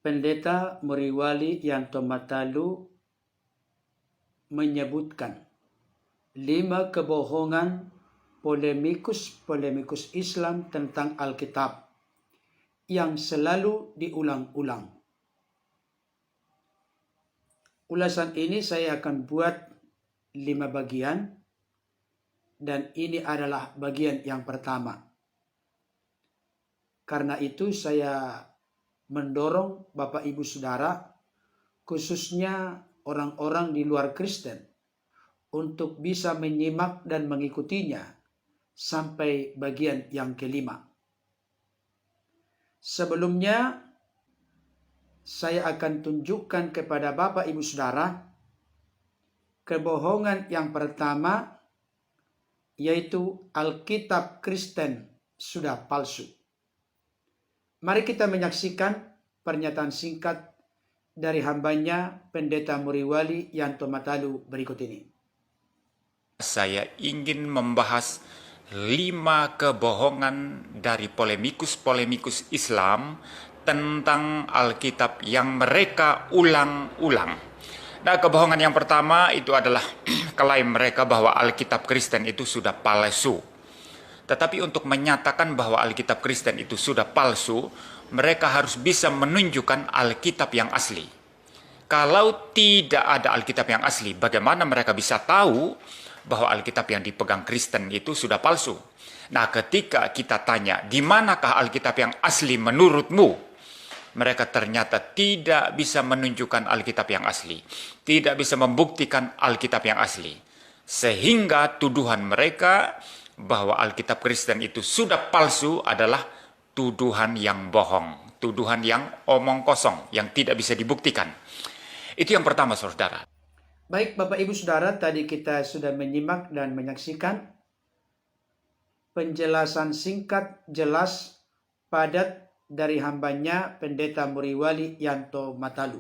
Pendeta Muriwali Yanto Matalu menyebutkan 5 kebohongan polemikus Islam tentang Alkitab yang selalu diulang-ulang. Ulasan ini saya akan buat 5 bagian, dan ini adalah bagian yang pertama. Karena itu saya mendorong Bapak Ibu Saudara, khususnya orang-orang di luar Kristen, untuk bisa menyimak dan mengikutinya sampai bagian yang kelima. Sebelumnya, saya akan tunjukkan kepada Bapak Ibu Saudara kebohongan yang pertama, yaitu Alkitab Kristen sudah palsu. Mari kita menyaksikan pernyataan singkat dari hambanya Pendeta Muriwali Yanto Matalu berikut ini. Saya ingin membahas 5 kebohongan dari polemikus Islam tentang Alkitab yang mereka ulang-ulang. Nah, kebohongan yang pertama itu adalah klaim mereka bahwa Alkitab Kristen itu sudah palsu. Tetapi untuk menyatakan bahwa Alkitab Kristen itu sudah palsu, mereka harus bisa menunjukkan Alkitab yang asli. Kalau tidak ada Alkitab yang asli, bagaimana mereka bisa tahu bahwa Alkitab yang dipegang Kristen itu sudah palsu? Nah, ketika kita tanya, di manakah Alkitab yang asli menurutmu? Mereka ternyata tidak bisa menunjukkan Alkitab yang asli. Tidak bisa membuktikan Alkitab yang asli. Sehingga tuduhan mereka bahwa Alkitab Kristen itu sudah palsu adalah tuduhan yang bohong. Tuduhan yang omong kosong, yang tidak bisa dibuktikan. Itu yang pertama, saudara. Baik Bapak Ibu Saudara, tadi kita sudah menyimak dan menyaksikan penjelasan singkat, jelas, padat dari hambanya Pendeta Muriwali Yanto Matalu.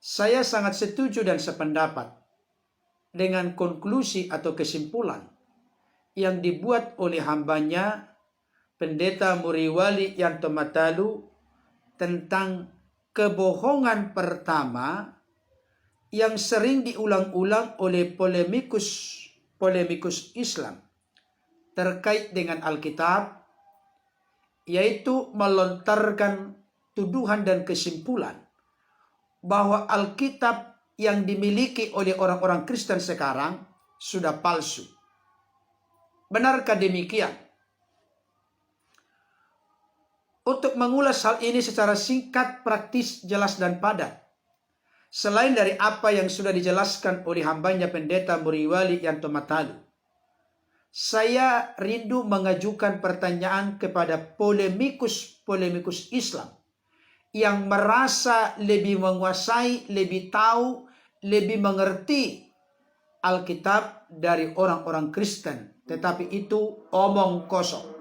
Saya sangat setuju dan sependapat dengan konklusi atau kesimpulan yang dibuat oleh hambanya Pendeta Muriwali Yanto Matalu tentang kebohongan pertama yang sering diulang-ulang oleh polemikus Islam terkait dengan Alkitab, yaitu melontarkan tuduhan dan kesimpulan bahwa Alkitab yang dimiliki oleh orang-orang Kristen sekarang sudah palsu. Benarkah demikian? Untuk mengulas hal ini secara singkat, praktis, jelas, dan padat, selain dari apa yang sudah dijelaskan oleh hambanya Pendeta Muriwali Yanto Matalu, saya rindu mengajukan pertanyaan kepada polemikus Islam yang merasa lebih menguasai, lebih tahu, lebih mengerti Alkitab dari orang-orang Kristen. Tetapi itu omong kosong.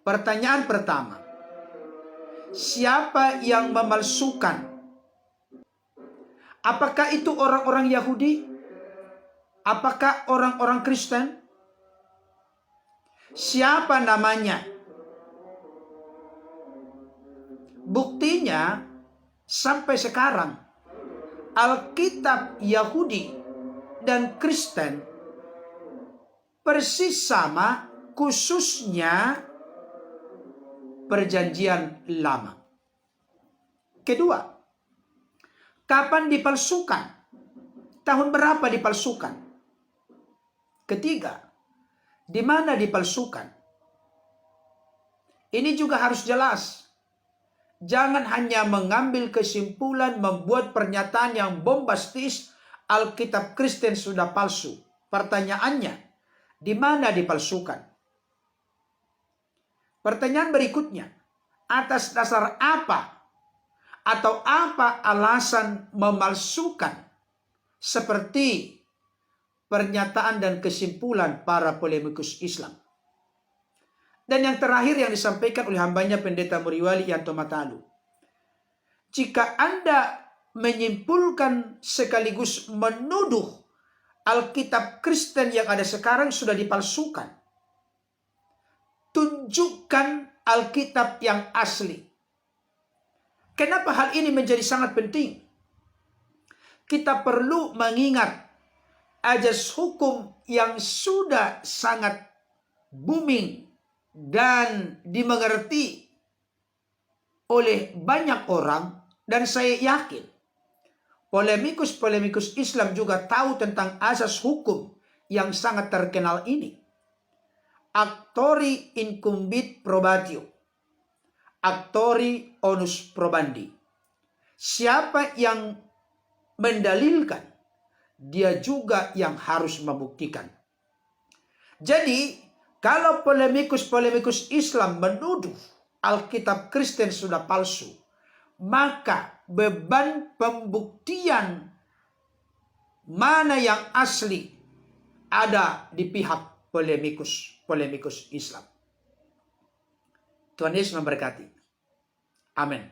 Pertanyaan pertama, siapa yang memalsukan? Apakah itu orang-orang Yahudi? Apakah orang-orang Kristen? Siapa namanya? Buktinya, sampai sekarang, Alkitab Yahudi dan Kristen persis sama, khususnya Perjanjian Lama. Kedua, kapan dipalsukan? Tahun berapa dipalsukan? Ketiga, di mana dipalsukan? Ini juga harus jelas. Jangan hanya mengambil kesimpulan, membuat pernyataan yang bombastis, Alkitab Kristen sudah palsu. Pertanyaannya, di mana dipalsukan? Pertanyaan berikutnya, atas dasar apa atau apa alasan memalsukan seperti pernyataan dan kesimpulan para polemikus Islam? Dan yang terakhir yang disampaikan oleh hambanya Pendeta Muriwali Yanto Matalu, jika Anda menyimpulkan sekaligus menuduh Alkitab Kristen yang ada sekarang sudah dipalsukan, tunjukkan Alkitab yang asli. Kenapa hal ini menjadi sangat penting? Kita perlu mengingat ajas hukum yang sudah sangat booming dan dimengerti oleh banyak orang, dan saya yakin polemikus-polemikus Islam juga tahu tentang asas hukum yang sangat terkenal ini. Actori incumbit probatio, actori onus probandi. Siapa yang mendalilkan, dia juga yang harus membuktikan. Jadi, kalau polemikus-polemikus Islam menuduh Alkitab Kristen sudah palsu, maka beban pembuktian mana yang asli ada di pihak polemikus Islam. Tuhan Yesus memberkati. Amin.